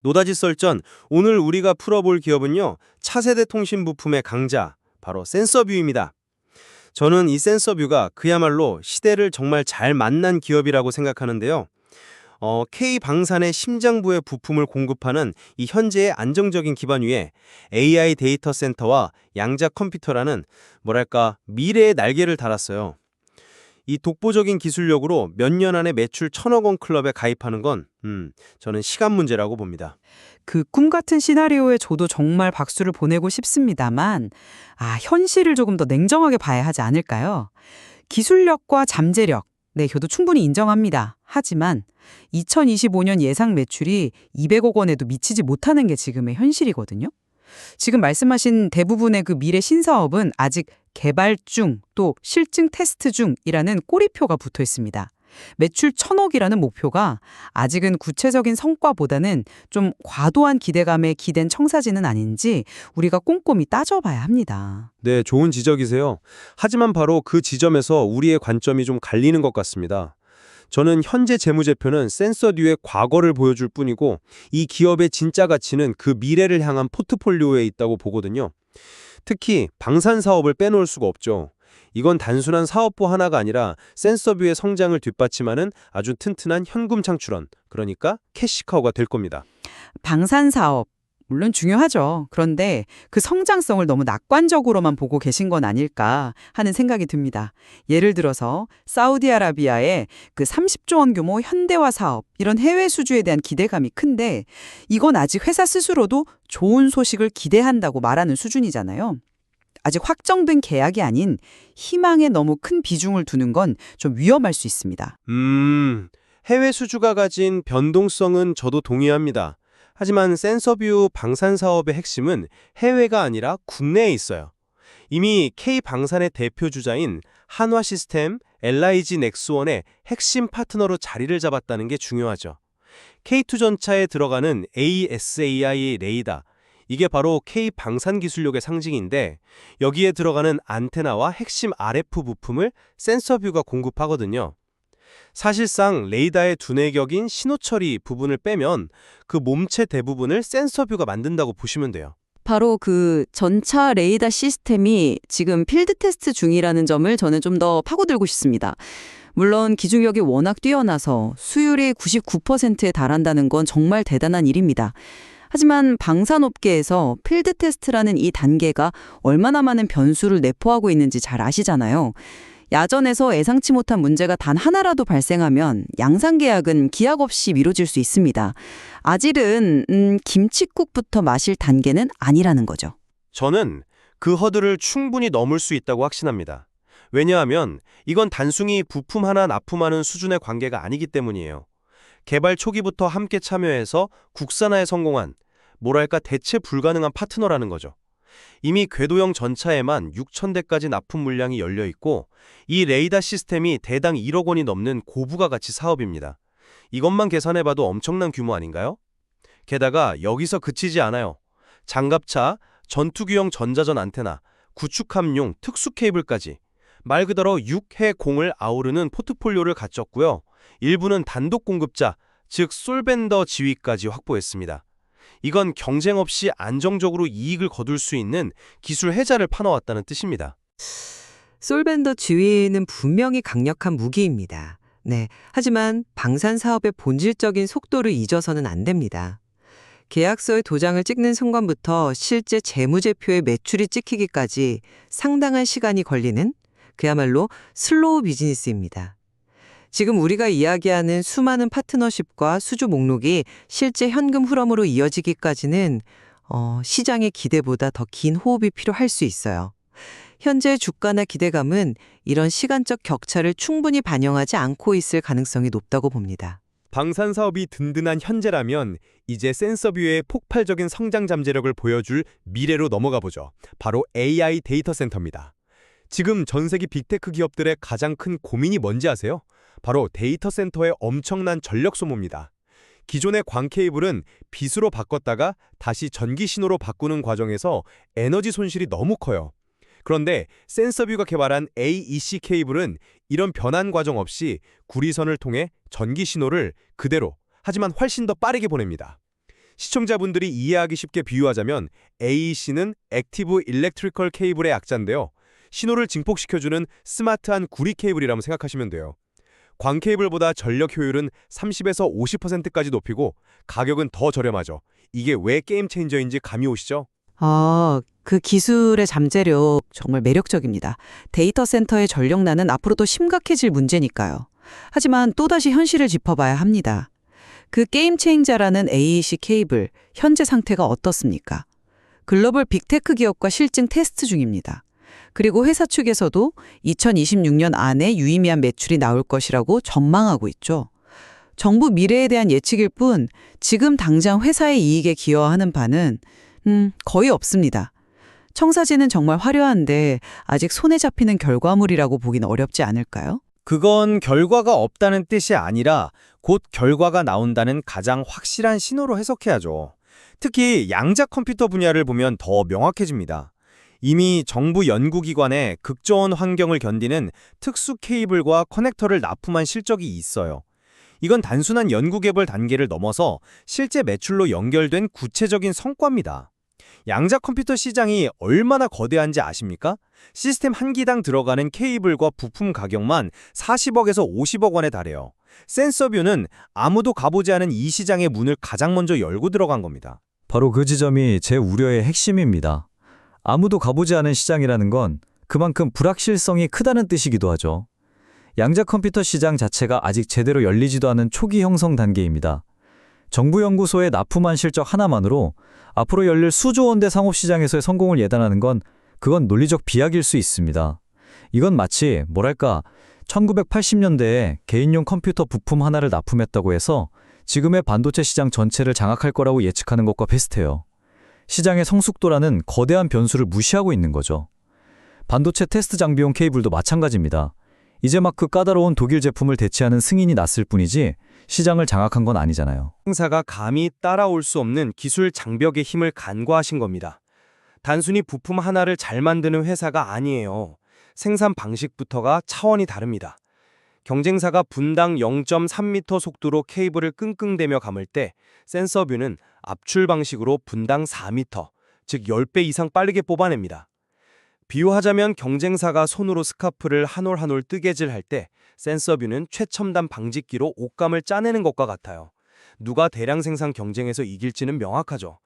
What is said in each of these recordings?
노다지 썰전, 오늘 우리가 풀어볼 기업은요, 차세대 통신 부품의 강자, 바로 센서뷰입니다. 저는 이 센서뷰가 그야말로 시대를 정말 잘 만난 기업이라고 생각하는데요. K방산의 심장부의 부품을 공급하는 이 현재의 안정적인 기반 위에 AI 데이터 센터와 양자 컴퓨터라는 뭐랄까 미래의 날개를 달았어요. 이 독보적인 기술력으로 몇 년 안에 매출 1,000억 원 클럽에 가입하는 건 저는 시간 문제라고 봅니다. 그 꿈 같은 시나리오에 저도 정말 박수를 보내고 싶습니다만, 현실을 조금 더 냉정하게 봐야 하지 않을까요? 기술력과 잠재력, 네, 저도 충분히 인정합니다. 하지만 2025년 예상 매출이 200억 원에도 미치지 못하는 게 지금의 현실이거든요. 지금 말씀하신 대부분의 그 미래 신사업은 아직 개발 중, 또 실증 테스트 중이라는 꼬리표가 붙어 있습니다. 매출 1,000억이라는 목표가 아직은 구체적인 성과보다는 좀 과도한 기대감에 기댄 청사진은 아닌지 우리가 꼼꼼히 따져봐야 합니다. 네, 좋은 지적이세요. 하지만 바로 그 지점에서 우리의 관점이 좀 갈리는 것 같습니다. 저는 현재 재무제표는 센서듀의 과거를 보여줄 뿐이고 이 기업의 진짜 가치는 그 미래를 향한 포트폴리오에 있다고 보거든요. 특히 방산 사업을 빼놓을 수가 없죠. 이건 단순한 사업부 하나가 아니라 센서뷰의 성장을 뒷받침하는 아주 튼튼한 현금 창출원, 그러니까 캐시카우가 될 겁니다. 방산 사업, 물론 중요하죠. 그런데 그 성장성을 너무 낙관적으로만 보고 계신 건 아닐까 하는 생각이 듭니다. 예를 들어서 사우디아라비아의 그 30조 원 규모 현대화 사업, 이런 해외 수주에 대한 기대감이 큰데 이건 아직 회사 스스로도 좋은 소식을 기대한다고 말하는 수준이잖아요. 아직 확정된 계약이 아닌 희망에 너무 큰 비중을 두는 건 좀 위험할 수 있습니다. 해외 수주가 가진 변동성은 저도 동의합니다. 하지만 센서뷰 방산 사업의 핵심은 해외가 아니라 국내에 있어요. 이미 K방산의 대표 주자인 한화시스템, LIG 넥스원의 핵심 파트너로 자리를 잡았다는 게 중요하죠. K2전차에 들어가는 ASAI 레이더, 이게 바로 K방산 기술력의 상징인데 여기에 들어가는 안테나와 핵심 RF 부품을 센서뷰가 공급하거든요. 사실상 레이더의 두뇌격인 신호처리 부분을 빼면 그 몸체 대부분을 센서뷰가 만든다고 보시면 돼요. 바로 그 전차 레이더 시스템이 지금 필드 테스트 중이라는 점을 저는 좀 더 파고들고 싶습니다. 물론 기중력이 워낙 뛰어나서 수율이 99%에 달한다는 건 정말 대단한 일입니다. 하지만 방산업계에서 필드 테스트라는 이 단계가 얼마나 많은 변수를 내포하고 있는지 잘 아시잖아요. 야전에서 예상치 못한 문제가 단 하나라도 발생하면 양산 계약은 기약 없이 미뤄질 수 있습니다. 아직은 김칫국부터 마실 단계는 아니라는 거죠. 저는 그 허들을 충분히 넘을 수 있다고 확신합니다. 왜냐하면 이건 단순히 부품 하나 납품하는 수준의 관계가 아니기 때문이에요. 개발 초기부터 함께 참여해서 국산화에 성공한, 뭐랄까 대체 불가능한 파트너라는 거죠. 이미 궤도형 전차에만 6,000대까지 납품 물량이 열려 있고 이 레이더 시스템이 대당 1억 원이 넘는 고부가 가치 사업입니다. 이것만 계산해봐도 엄청난 규모 아닌가요? 게다가 여기서 그치지 않아요. 장갑차, 전투기용 전자전 안테나, 구축함용 특수 케이블까지 말 그대로 6해 공을 아우르는 포트폴리오를 갖췄고요. 일부는 단독 공급자, 즉 솔벤더 지위까지 확보했습니다. 이건 경쟁 없이 안정적으로 이익을 거둘 수 있는 기술 혜자를 파놓았다는 뜻입니다. 솔벤더 지위는 분명히 강력한 무기입니다. 네, 하지만 방산 사업의 본질적인 속도를 잊어서는 안 됩니다. 계약서에 도장을 찍는 순간부터 실제 재무제표에 매출이 찍히기까지 상당한 시간이 걸리는 그야말로 슬로우 비즈니스입니다. 지금 우리가 이야기하는 수많은 파트너십과 수주 목록이 실제 현금 흐름으로 이어지기까지는 시장의 기대보다 더 긴 호흡이 필요할 수 있어요. 현재 주가나 기대감은 이런 시간적 격차를 충분히 반영하지 않고 있을 가능성이 높다고 봅니다. 방산 사업이 든든한 현재라면 이제 센서뷰의 폭발적인 성장 잠재력을 보여줄 미래로 넘어가 보죠. 바로 AI 데이터 센터입니다. 지금 전 세계 빅테크 기업들의 가장 큰 고민이 뭔지 아세요? 바로 데이터 센터의 엄청난 전력 소모입니다. 기존의 광 케이블은 빛으로 바꿨다가 다시 전기 신호로 바꾸는 과정에서 에너지 손실이 너무 커요. 그런데 센서뷰가 개발한 AEC 케이블은 이런 변환 과정 없이 구리선을 통해 전기 신호를 그대로, 하지만 훨씬 더 빠르게 보냅니다. 시청자분들이 이해하기 쉽게 비유하자면 AEC는 액티브 일렉트리컬 케이블의 약자인데요. 신호를 증폭시켜주는 스마트한 구리 케이블이라고 생각하시면 돼요. 광 케이블보다 전력 효율은 30에서 50%까지 높이고 가격은 더 저렴하죠. 이게 왜 게임 체인저인지 감이 오시죠? 그 기술의 잠재력 정말 매력적입니다. 데이터 센터의 전력난은 앞으로도 심각해질 문제니까요. 하지만 또다시 현실을 짚어봐야 합니다. 그 게임 체인저라는 AEC 케이블, 현재 상태가 어떻습니까? 글로벌 빅테크 기업과 실증 테스트 중입니다. 그리고 회사 측에서도 2026년 안에 유의미한 매출이 나올 것이라고 전망하고 있죠. 정부 미래에 대한 예측일 뿐 지금 당장 회사의 이익에 기여하는 바는 거의 없습니다. 청사진은 정말 화려한데 아직 손에 잡히는 결과물이라고 보긴 어렵지 않을까요? 그건 결과가 없다는 뜻이 아니라 곧 결과가 나온다는 가장 확실한 신호로 해석해야죠. 특히 양자 컴퓨터 분야를 보면 더 명확해집니다. 이미 정부 연구기관에 극저온 환경을 견디는 특수 케이블과 커넥터를 납품한 실적이 있어요. 이건 단순한 연구 개발 단계를 넘어서 실제 매출로 연결된 구체적인 성과입니다. 양자 컴퓨터 시장이 얼마나 거대한지 아십니까? 시스템 한 기당 들어가는 케이블과 부품 가격만 40억에서 50억 원에 달해요. 센서뷰는 아무도 가보지 않은 이 시장의 문을 가장 먼저 열고 들어간 겁니다. 바로 그 지점이 제 우려의 핵심입니다. 아무도 가보지 않은 시장이라는 건 그만큼 불확실성이 크다는 뜻이기도 하죠. 양자 컴퓨터 시장 자체가 아직 제대로 열리지도 않은 초기 형성 단계입니다. 정부 연구소에 납품한 실적 하나만으로 앞으로 열릴 수조 원대 상업시장에서의 성공을 예단하는 건 그건 논리적 비약일 수 있습니다. 이건 마치 1980년대에 개인용 컴퓨터 부품 하나를 납품했다고 해서 지금의 반도체 시장 전체를 장악할 거라고 예측하는 것과 비슷해요. 시장의 성숙도라는 거대한 변수를 무시하고 있는 거죠. 반도체 테스트 장비용 케이블도 마찬가지입니다. 이제 막 그 까다로운 독일 제품을 대체하는 승인이 났을 뿐이지 시장을 장악한 건 아니잖아요. 회사가 감히 따라올 수 없는 기술 장벽의 힘을 간과하신 겁니다. 단순히 부품 하나를 잘 만드는 회사가 아니에요. 생산 방식부터가 차원이 다릅니다. 경쟁사가 분당 0.3m 속도로 케이블을 끙끙대며 감을 때 센서뷰는 압출 방식으로 분당 4m, 즉 10배 이상 빠르게 뽑아냅니다. 비유하자면 경쟁사가 손으로 스카프를 한 올 한 올 뜨개질할 때 센서뷰는 최첨단 방직기로 옷감을 짜내는 것과 같아요. 누가 대량 생산 경쟁에서 이길지는 명확하죠.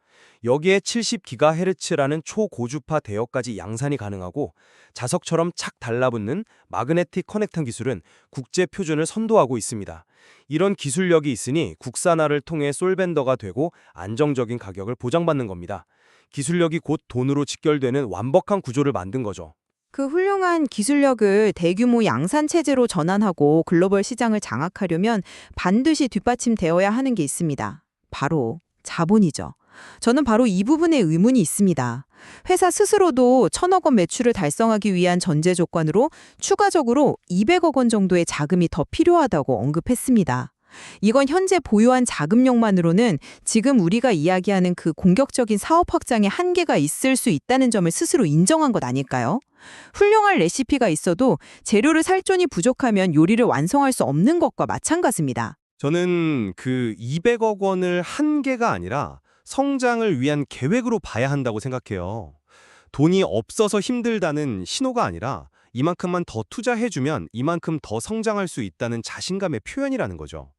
여기에 70GHz라는 초고주파 대역까지 양산이 가능하고 자석처럼 착 달라붙는 마그네틱 커넥터 기술은 국제 표준을 선도하고 있습니다. 이런 기술력이 있으니 국산화를 통해 솔벤더가 되고 안정적인 가격을 보장받는 겁니다. 기술력이 곧 돈으로 직결되는 완벽한 구조를 만든 거죠. 그 훌륭한 기술력을 대규모 양산 체제로 전환하고 글로벌 시장을 장악하려면 반드시 뒷받침되어야 하는 게 있습니다. 바로 자본이죠. 저는 바로 이 부분에 의문이 있습니다. 회사 스스로도 1,000억 원 매출을 달성하기 위한 전제 조건으로 추가적으로 200억 원 정도의 자금이 더 필요하다고 언급했습니다. 이건 현재 보유한 자금력만으로는 지금 우리가 이야기하는 그 공격적인 사업 확장에 한계가 있을 수 있다는 점을 스스로 인정한 것 아닐까요? 훌륭한 레시피가 있어도 재료를 살 돈이 부족하면 요리를 완성할 수 없는 것과 마찬가지입니다. 저는 그 200억 원을 한계가 아니라 성장을 위한 계획으로 봐야 한다고 생각해요. 돈이 없어서 힘들다는 신호가 아니라 이만큼만 더 투자해주면 이만큼 더 성장할 수 있다는 자신감의 표현이라는 거죠.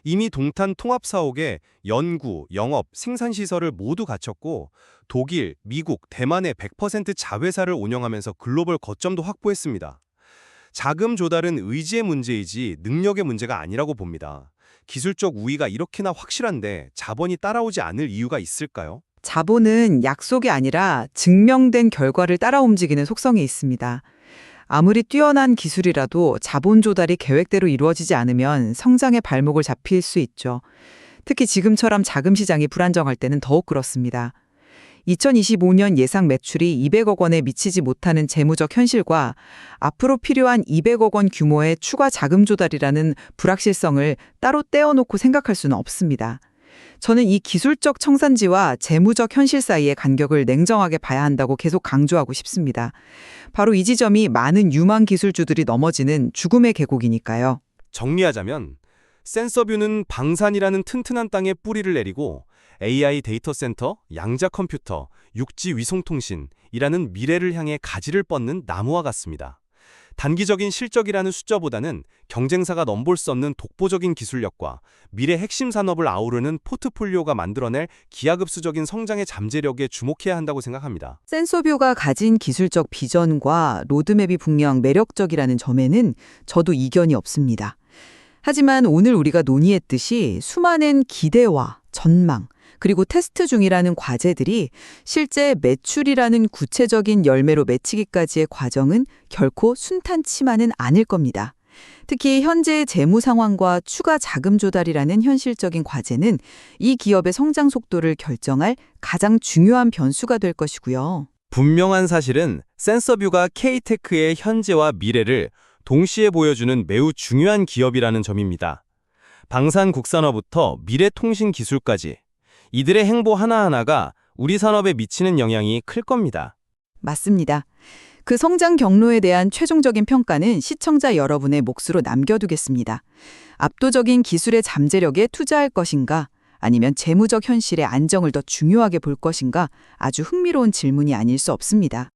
이미 동탄 통합사옥에 연구, 영업, 생산시설을 모두 갖췄고 독일, 미국, 대만의 100% 자회사를 운영하면서 글로벌 거점도 확보했습니다. 자금 조달은 의지의 문제이지 능력의 문제가 아니라고 봅니다. 기술적 우위가 이렇게나 확실한데 자본이 따라오지 않을 이유가 있을까요? 자본은 약속이 아니라 증명된 결과를 따라 움직이는 속성이 있습니다. 아무리 뛰어난 기술이라도 자본 조달이 계획대로 이루어지지 않으면 성장의 발목을 잡힐 수 있죠. 특히 지금처럼 자금 시장이 불안정할 때는 더욱 그렇습니다. 2025년 예상 매출이 200억 원에 미치지 못하는 재무적 현실과 앞으로 필요한 200억 원 규모의 추가 자금 조달이라는 불확실성을 따로 떼어놓고 생각할 수는 없습니다. 저는 이 기술적 청산지와 재무적 현실 사이의 간격을 냉정하게 봐야 한다고 계속 강조하고 싶습니다. 바로 이 지점이 많은 유망 기술주들이 넘어지는 죽음의 계곡이니까요. 정리하자면 센서뷰는 방산이라는 튼튼한 땅에 뿌리를 내리고 AI 데이터 센터, 양자 컴퓨터, 육지 위성통신이라는 미래를 향해 가지를 뻗는 나무와 같습니다. 단기적인 실적이라는 숫자보다는 경쟁사가 넘볼 수 없는 독보적인 기술력과 미래 핵심 산업을 아우르는 포트폴리오가 만들어낼 기하급수적인 성장의 잠재력에 주목해야 한다고 생각합니다. 센서뷰가 가진 기술적 비전과 로드맵이 분명 매력적이라는 점에는 저도 이견이 없습니다. 하지만 오늘 우리가 논의했듯이 수많은 기대와 전망, 그리고 테스트 중이라는 과제들이 실제 매출이라는 구체적인 열매로 맺히기까지의 과정은 결코 순탄치만은 않을 겁니다. 특히 현재의 재무 상황과 추가 자금 조달이라는 현실적인 과제는 이 기업의 성장 속도를 결정할 가장 중요한 변수가 될 것이고요. 분명한 사실은 센서뷰가 K-테크의 현재와 미래를 동시에 보여주는 매우 중요한 기업이라는 점입니다. 방산국산화부터 미래통신기술까지 이들의 행보 하나하나가 우리 산업에 미치는 영향이 클 겁니다. 맞습니다. 그 성장 경로에 대한 최종적인 평가는 시청자 여러분의 몫으로 남겨두겠습니다. 압도적인 기술의 잠재력에 투자할 것인가, 아니면 재무적 현실의 안정을 더 중요하게 볼 것인가, 아주 흥미로운 질문이 아닐 수 없습니다.